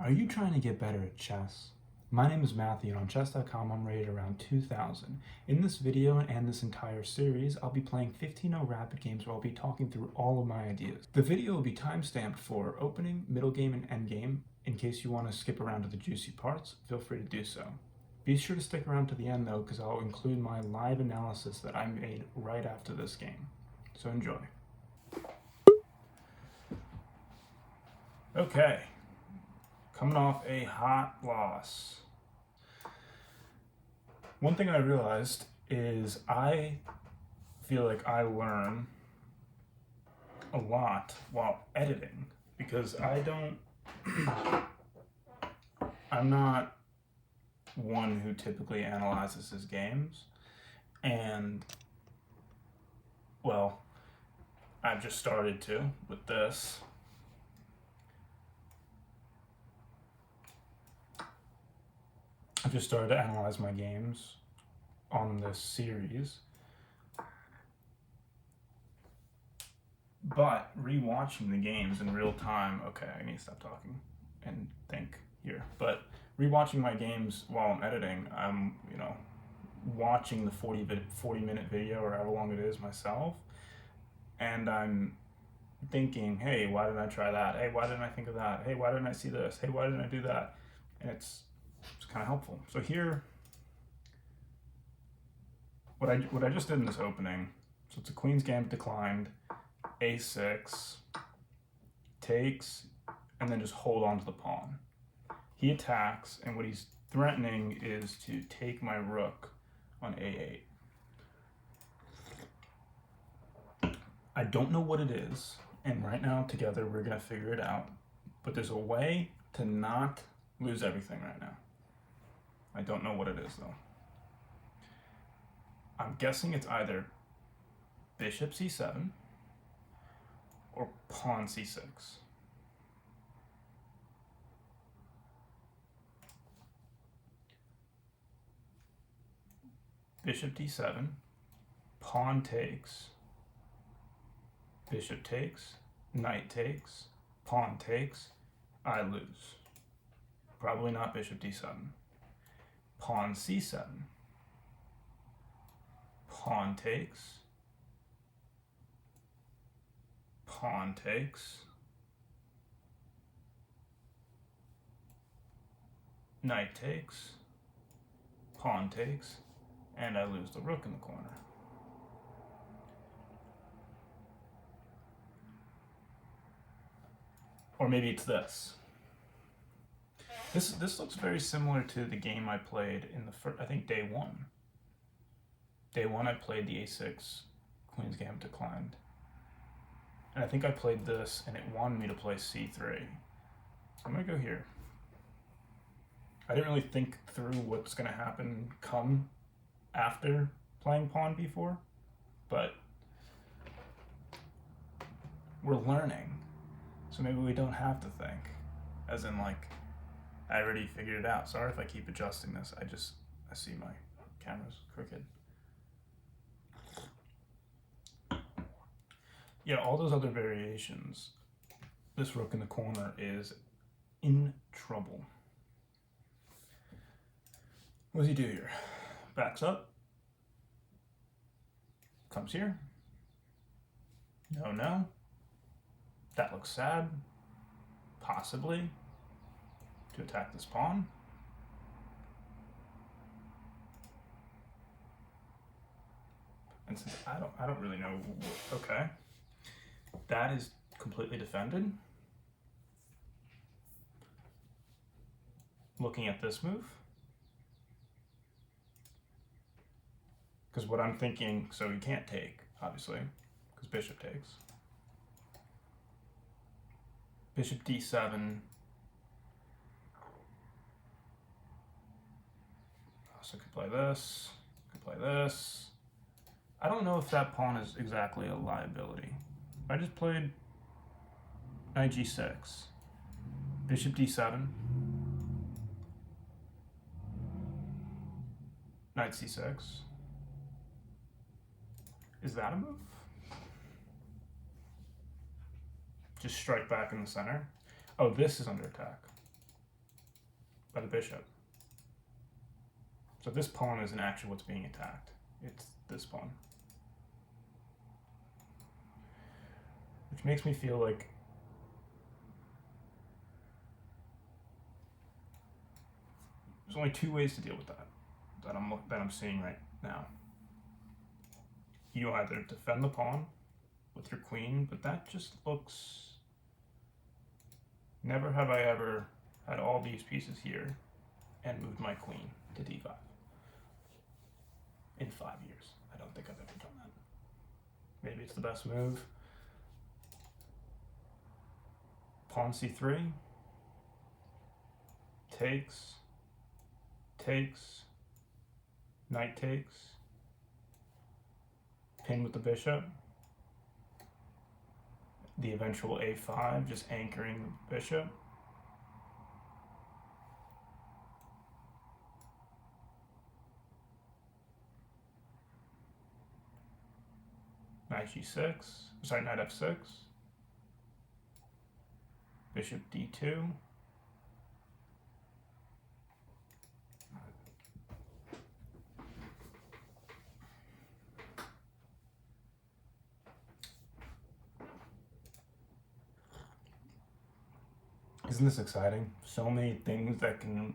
Are you trying to get better at chess? My name is Matthew, and on chess.com I'm rated around 2000. In this video and this entire series, I'll be playing 15-0 rapid games where I'll be talking through all of my ideas. The video will be time-stamped for opening, middle game, and end game. In case you want to skip around to the juicy parts, feel free to do so. Be sure to stick around to the end though, because I'll include my live analysis that I made right after this game. So enjoy. Okay. Coming off a hot loss. One thing I realized is I feel like I learn a lot while editing because I'm not one who typically analyzes his games, and well, I've just started to with this. I've just started to analyze my games on this series, but rewatching the games in real time, okay, I need to stop talking and think here, but rewatching my games while I'm editing, I'm, watching the 40-minute video or however long it is myself, and I'm thinking, hey, why didn't I try that? Hey, why didn't I think of that? Hey, why didn't I see this? Hey, why didn't I do that? And it's kind of helpful. So here, what I just did in this opening, so it's a Queen's Gambit declined, a6, takes, and then just hold on to the pawn. He attacks, and what he's threatening is to take my rook on a8. I don't know what it is, and right now together we're gonna figure it out, but there's a way to not lose everything right now. I don't know what it is though. I'm guessing it's either bishop c7 or pawn c6. Bishop d7, pawn takes, bishop takes, knight takes, pawn takes, I lose. Probably not bishop d7. Pawn c7, pawn takes, pawn takes, knight takes, pawn takes, and I lose the rook in the corner. Or maybe it's this. This looks very similar to the game I played in the first, I think day one. Day one I played the a6, Queen's Gambit declined. And I think I played this and it wanted me to play c3. So I'm gonna go here. I didn't really think through what's gonna happen come after playing pawn b4, but we're learning. So maybe we don't have to think, as in like, I already figured it out. Sorry if I keep adjusting this. I see my camera's crooked. Yeah, all those other variations, this rook in the corner is in trouble. What does he do here? Backs up. Comes here. No. That looks sad. Possibly to attack this pawn. And since I don't really know, okay. That is completely defended. Looking at this move. Because what I'm thinking, so he can't take, obviously, because bishop takes. Bishop d7. So I could play this, could play this. I don't know if that pawn is exactly a liability. I just played knight g6, bishop d7, knight c6. Is that a move? Just strike back in the center. Oh, this is under attack. by the bishop. So this pawn isn't actually what's being attacked. It's this pawn. Which makes me feel like there's only two ways to deal with that I'm seeing right now. You either defend the pawn with your queen, but that just looks... Never have I ever had all these pieces here and moved my queen to d5. In 5 years. I don't think I've ever done that. Maybe it's the best move. Pawn c3. Takes. Takes. Knight takes. Pin with the bishop. The eventual a5, just anchoring the bishop. Knight g6, sorry, knight f6. Bishop d2. Isn't this exciting? So many things that can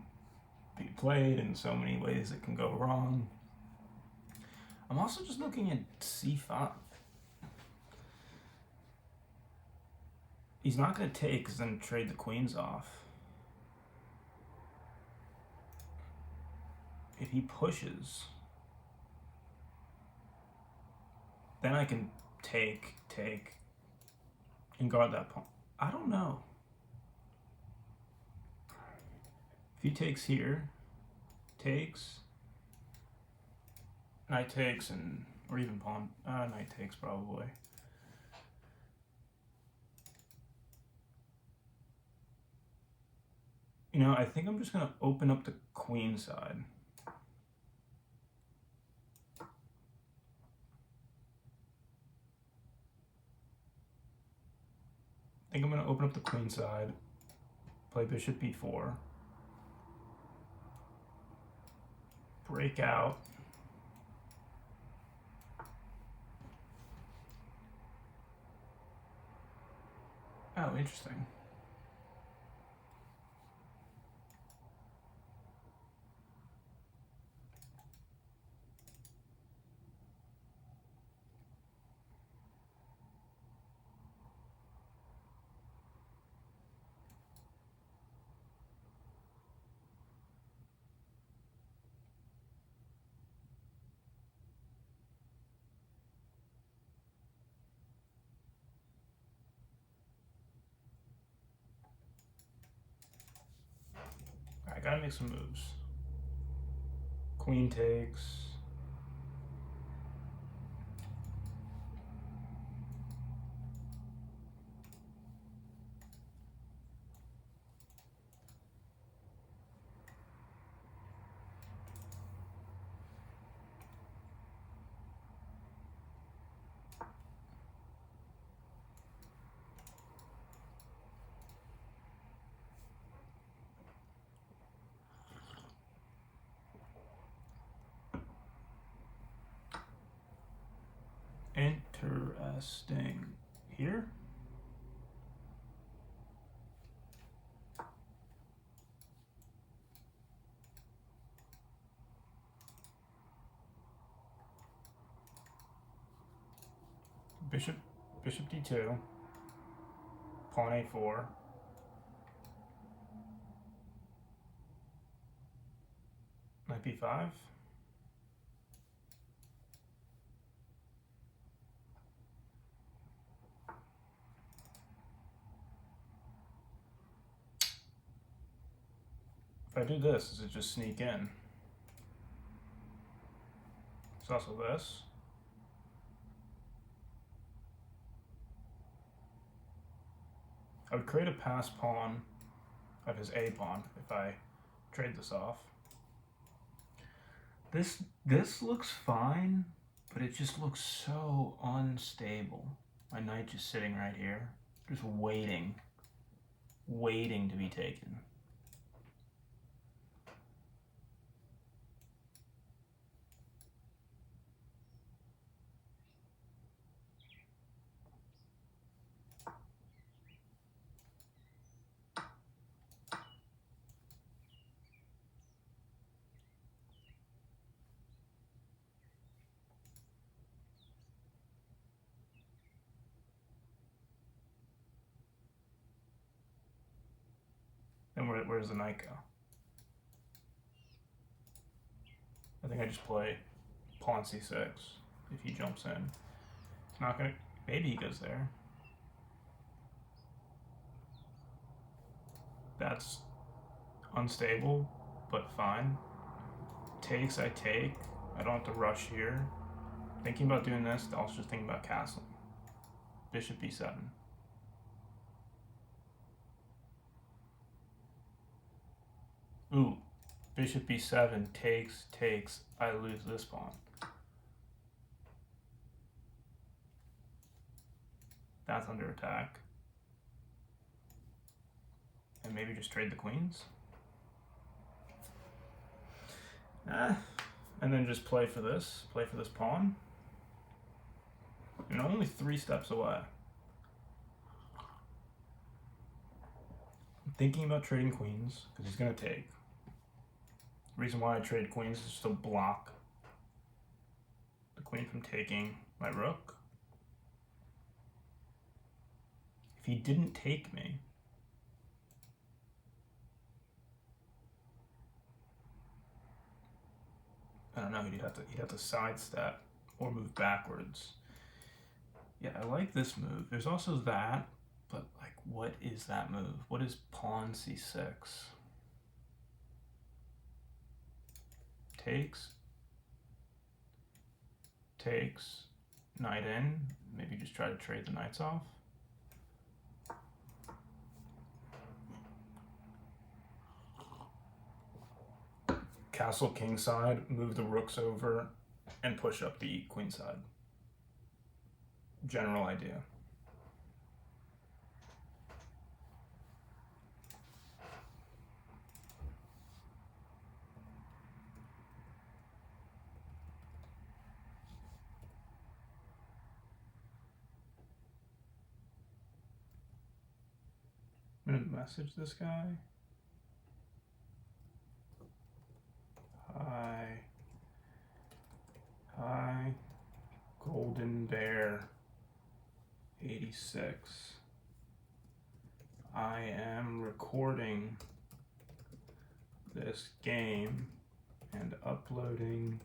be played and so many ways it can go wrong. I'm also just looking at c5. He's not going to take because then trade the queens off. If he pushes, then I can take, and guard that pawn. I don't know. If he takes here, takes, knight takes, and or even pawn, knight takes probably. You know, I think I'm just going to open up the queen side. I think I'm going to open up the queen side, play bishop b4, break out, oh, interesting. I gotta make some moves. Queen takes. Interesting. Here? Bishop d2, pawn a4, knight b5. If I do this, does it just sneak in? It's also this. I would create a pass pawn of his a pawn if I trade this off. This looks fine, but it just looks so unstable. My knight just sitting right here, just waiting to be taken. Where's the knight go? I think I just play pawn c6 if he jumps in. It's not gonna. Maybe he goes there. That's unstable, but fine. Takes, I take. I don't have to rush here. Thinking about doing this, also just thinking about castling. Bishop b7. Ooh, bishop b7, takes, takes. I lose this pawn. That's under attack. And maybe just trade the queens. And then just play for this pawn. And only 3 steps away. I'm thinking about trading queens, because he's going to take. The reason why I trade queens is to block the queen from taking my rook. If he didn't take me, I don't know, he'd have to sidestep or move backwards. Yeah, I like this move. There's also that, but like, what is that move? What is pawn c6? Takes, takes, knight in. Maybe just try to trade the knights off. Castle king side, move the rooks over, and push up the queen side. General idea. I'm gonna message this guy. Hi, Golden Bear 86. I am recording this game and uploading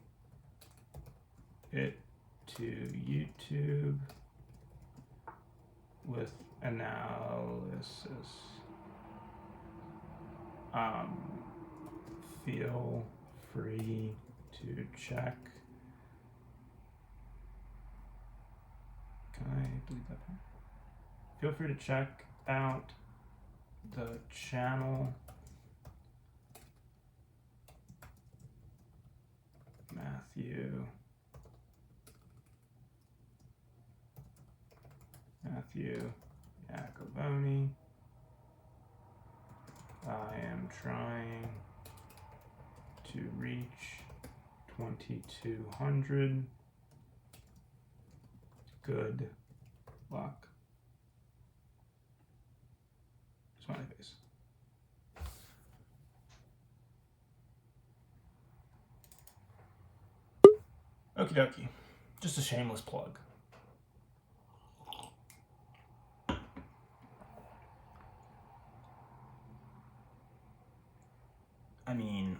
it to YouTube with analysis. Feel free to check. Can I delete that part? Feel free to check out the channel. Matthew Jacoboni. I am trying to reach 2200. Good luck. Smiley face. Okie dokie. Just a shameless plug. I mean,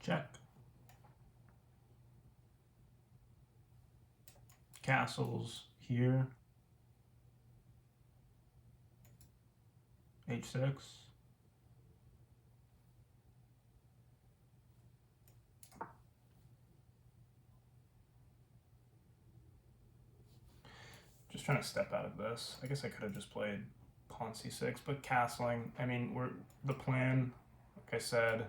check. Castles here. H6. Just trying to step out of this. I guess I could have just played pawn c6, but castling, I mean, the plan, like I said,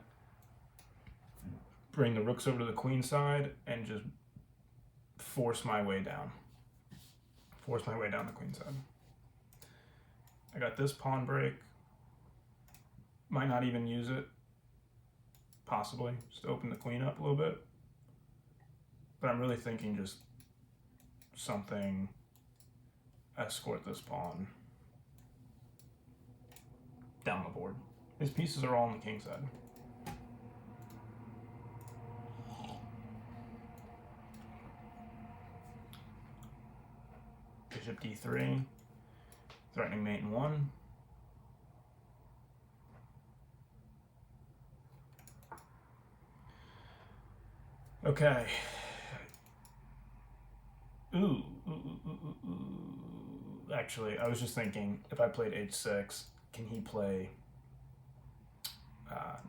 bring the rooks over to the queen side and just force my way down. Force my way down the queen side. I got this pawn break. Might not even use it. Possibly. Just open the queen up a little bit. But I'm really thinking just something, escort this pawn down the board. His pieces are all on the king side. bishop d3, threatening mate in 1. Okay. Ooh. Actually, I was just thinking, if I played h6, can he play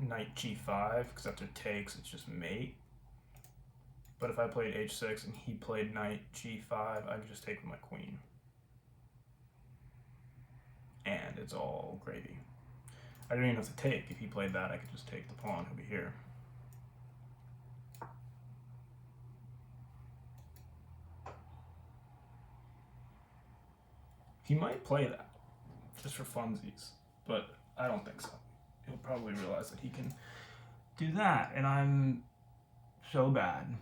knight g5? Because after takes, it's just mate. But if I played h6 and he played knight g5, I could just take with my queen. And it's all gravy. I don't even have to take. If he played that, I could just take the pawn over here. He might play that, just for funsies, but I don't think so. He'll probably realize that he can do that, and I'm so bad.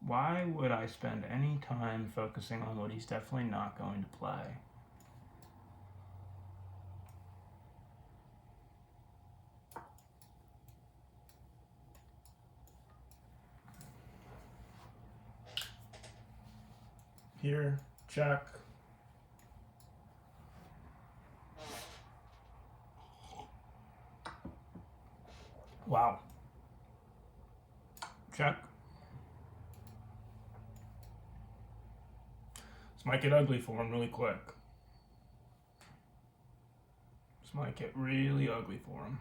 Why would I spend any time focusing on what he's definitely not going to play? Here, check. Wow. Check. This might get ugly for him really quick. This might get really ugly for him.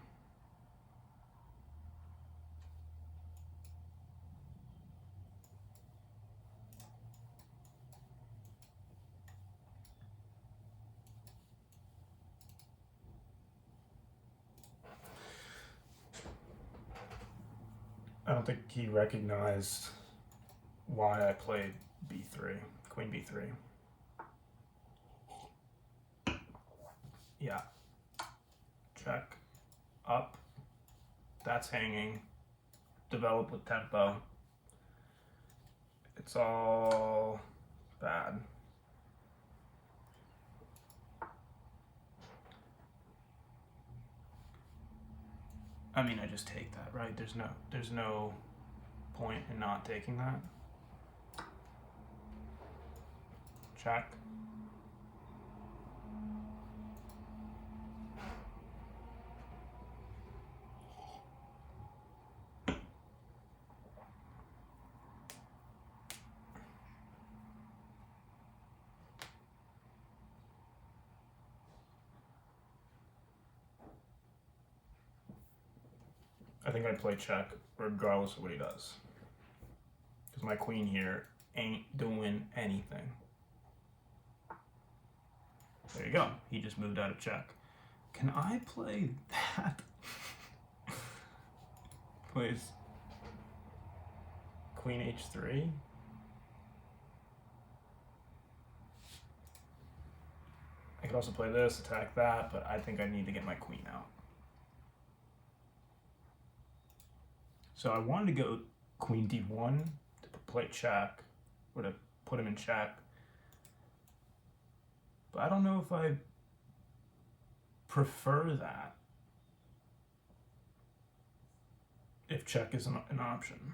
I don't think he recognized why I played b3, queen b3. Yeah. Check. Up. That's hanging. Develop with tempo. It's all bad. I mean, I just take that, right? There's no point in not taking that. Check. I think I'd play check regardless of what he does. Because my queen here ain't doing anything. There you go. He just moved out of check. Can I play that? Plays queen h3. I could also play this, attack that, but I think I need to get my queen out. So I wanted to go queen d1 to play check, or to put him in check. But I don't know if I prefer that if check is an option.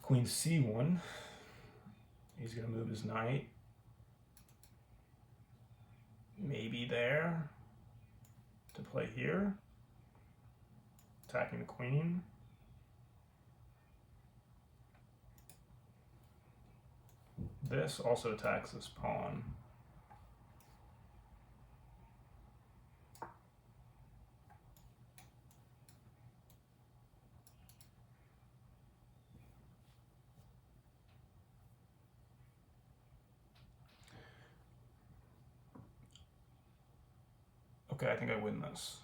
Queen c1. He's going to move his knight. Maybe there to play here. Attacking the queen. This also attacks this pawn. Okay, I think I win this.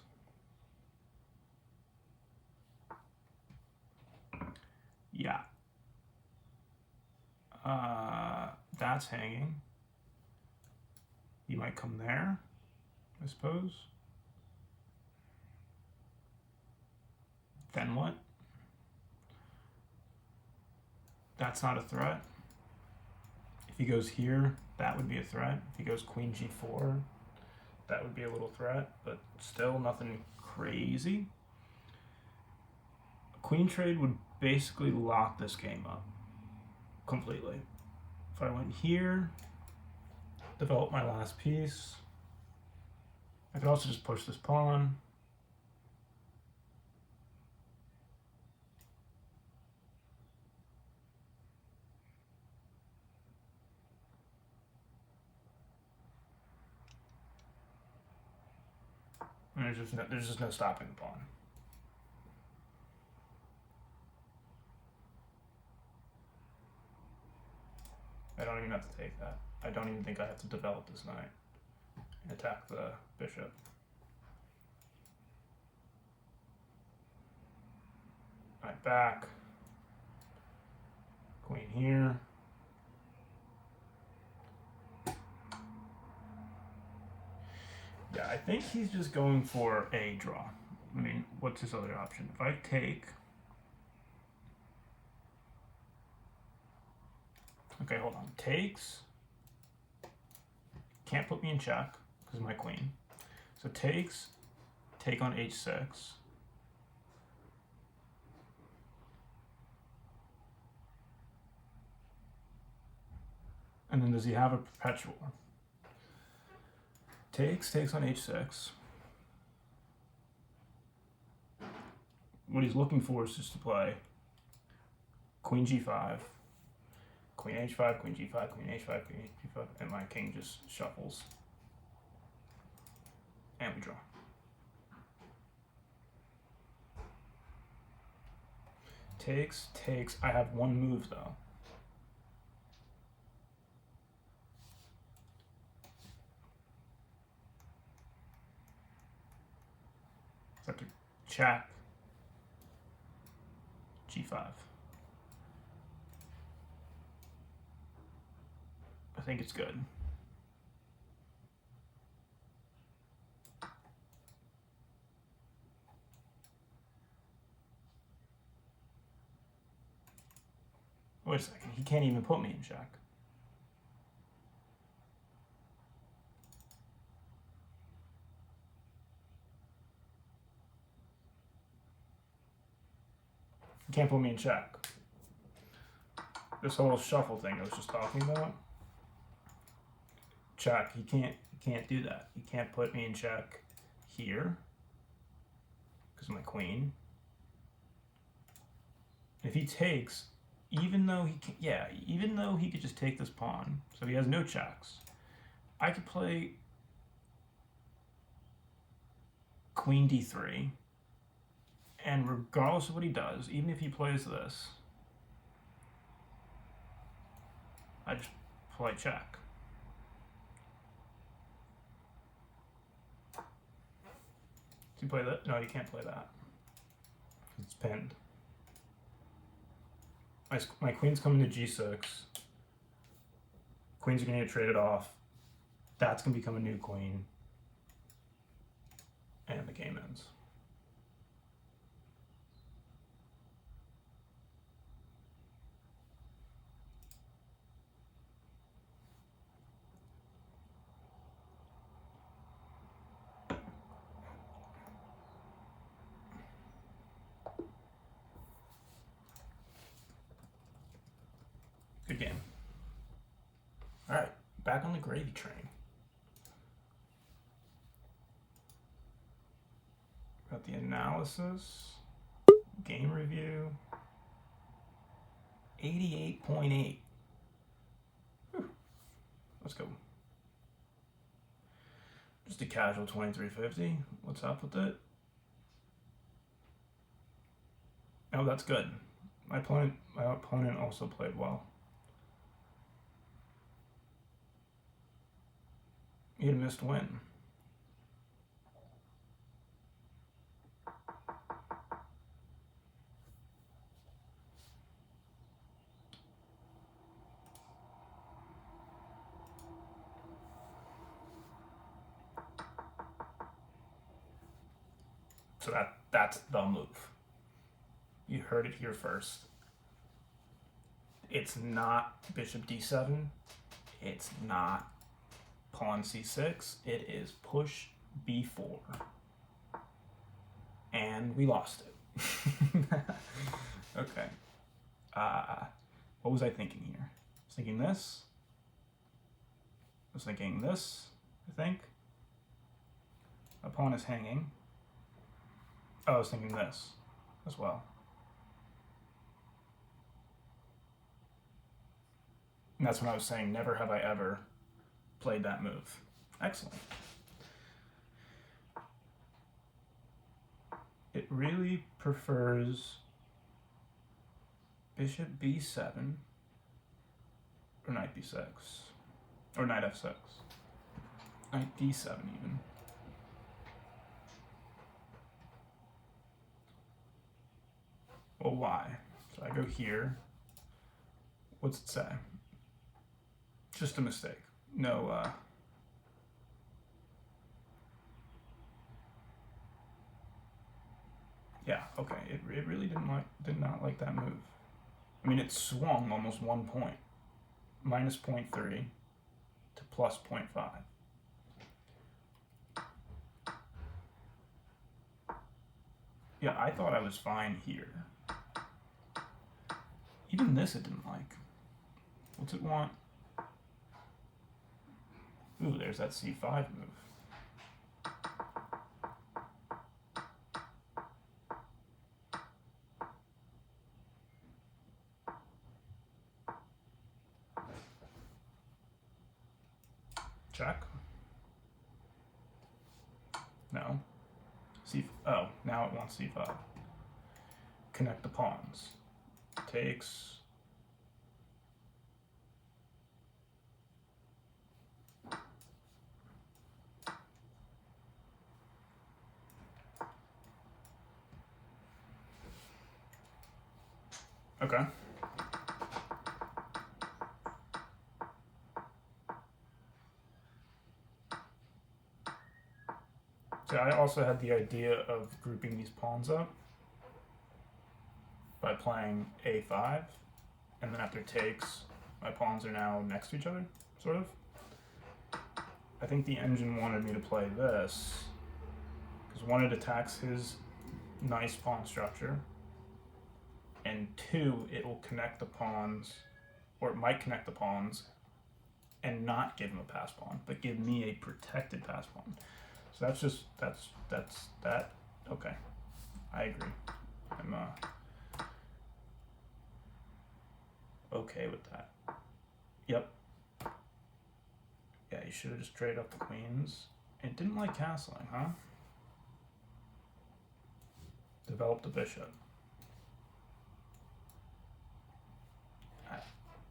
Yeah. That's hanging. He might come there, I suppose. Then what? That's not a threat. If he goes here, that would be a threat. If he goes queen g4, that would be a little threat, but still nothing crazy. Queen trade would basically lock this game up completely. If I went here, develop my last piece, I could also just push this pawn. And there's just no stopping the pawn. I don't even have to take that. I don't even think I have to develop this knight and attack the bishop. Knight back. Queen here. Yeah, I think he's just going for a draw. I mean, what's his other option? If I take... Okay, hold on. Takes. Can't put me in check because of my queen. So takes, take on h6. And then does he have a perpetual? Takes on h6. What he's looking for is just to play queen g5, queen h5, queen g5, queen h5, queen h5, and my king just shuffles. And we draw. Takes. I have one move though. So I have to check g5. I think it's good. Wait a second, he can't even put me in check. He can't put me in check. This whole shuffle thing I was just talking about. Check, he can't do that. He can't put me in check here because of my queen. If he takes, even though he could just take this pawn, so he has no checks, I could play queen d3, and regardless of what he does, even if he plays this, I just play check. Does he play that? No, he can't play that. It's pinned. My queen's coming to g6. Queens are going to get traded off. That's going to become a new queen. And the game ends. Good game. All right, back on the gravy train. Got the analysis, game review, 88.8. Let's go. Just a casual 2350. What's up with it? Oh, that's good. My opponent also played well. He had a missed win. So that's the move. You heard it here first. It's not bishop d7. It's not pawn c6. It is push b4. And we lost it. Okay. What was I thinking here? I was thinking this. I was thinking this, I think. My pawn is hanging. Oh, I was thinking this as well. And that's when I was saying never have I ever played that move. Excellent. It really prefers bishop b7 or knight b6 or knight f6. Knight d7 even. Well, why? So I go here. What's it say? Just a mistake. No, yeah, okay. It really did not like that move. I mean, it swung almost 1 point. Minus 0.3 to plus 0.5. Yeah, I thought I was fine here. Even this it didn't like. What's it want? Ooh, there's that c5 move. Check. No. Oh, now it wants c5. Connect the pawns. Takes. Okay. So I also had the idea of grouping these pawns up by playing a5, and then after takes, my pawns are now next to each other, sort of. I think the engine wanted me to play this, because one, it attacks his nice pawn structure, and two, it will connect the pawns, or it might connect the pawns, and not give him a pass pawn, but give me a protected pass pawn. So that's that. Okay, I agree. I'm okay with that. Yep. Yeah, you should have just traded up the queens. It didn't like castling, huh? Developed the bishop.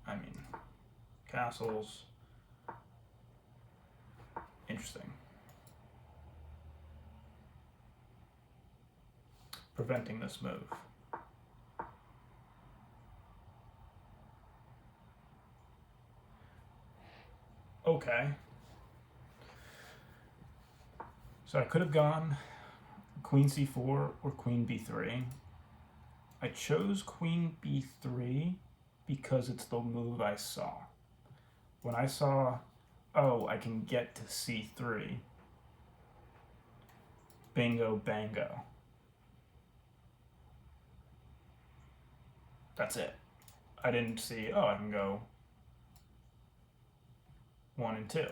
I mean, castles. Interesting. Preventing this move. Okay. So I could have gone queen c4 or queen b3. I chose queen b3 because it's the move I saw. When I saw, oh, I can get to c3, bingo bango. That's it. I didn't see, oh, I can go 1 and 2.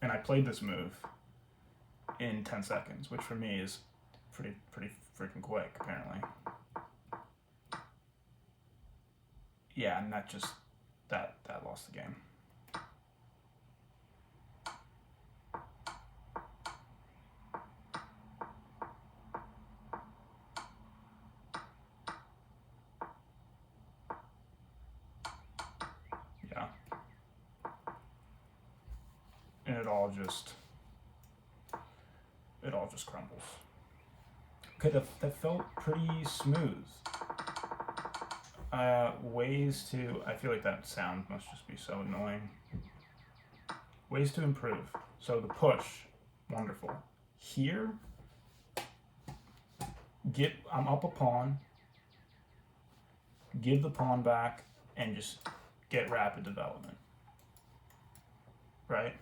And I played this move in 10 seconds, which for me is pretty freaking quick, apparently. Yeah, and that lost the game. Yeah. And it all just crumbles. Okay, that felt pretty smooth. Ways to, I feel like that sound must just be so annoying. Ways to improve. So the push, wonderful. Here, I'm up a pawn, give the pawn back, and just get rapid development. Right?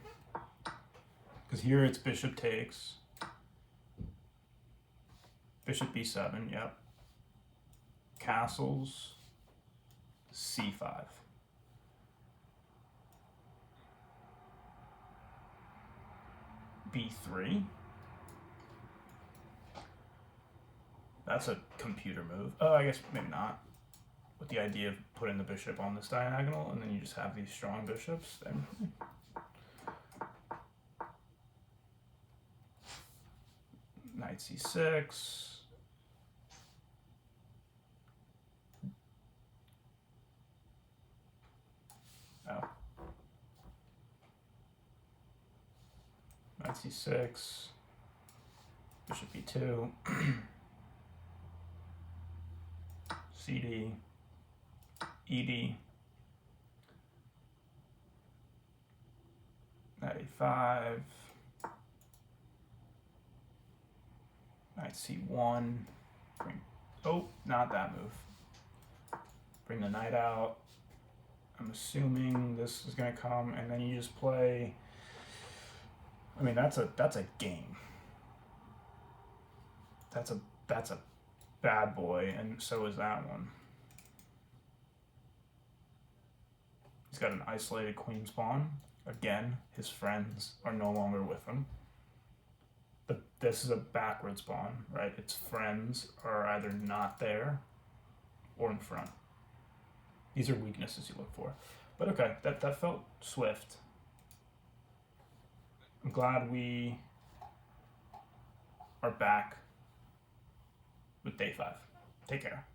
Because here it's bishop takes, Bishop b7, yep. Castles, c5. b3. That's a computer move. Oh, I guess maybe not. With the idea of putting the bishop on this diagonal, and then you just have these strong bishops. Then knight c6. Oh. Knight c6. Bishop e2. cd. ed. Knight a5. Knight c1. Oh, not that move. Bring the knight out. I'm assuming this is gonna come, and then you just play. I mean, that's a game. That's a bad boy, and so is that one. He's got an isolated queen's pawn. Again, his friends are no longer with him. But this is a backwards pawn, right? Its friends are either not there or in front. These are weaknesses you look for. But okay, that felt swift. I'm glad we are back with day 5. Take care.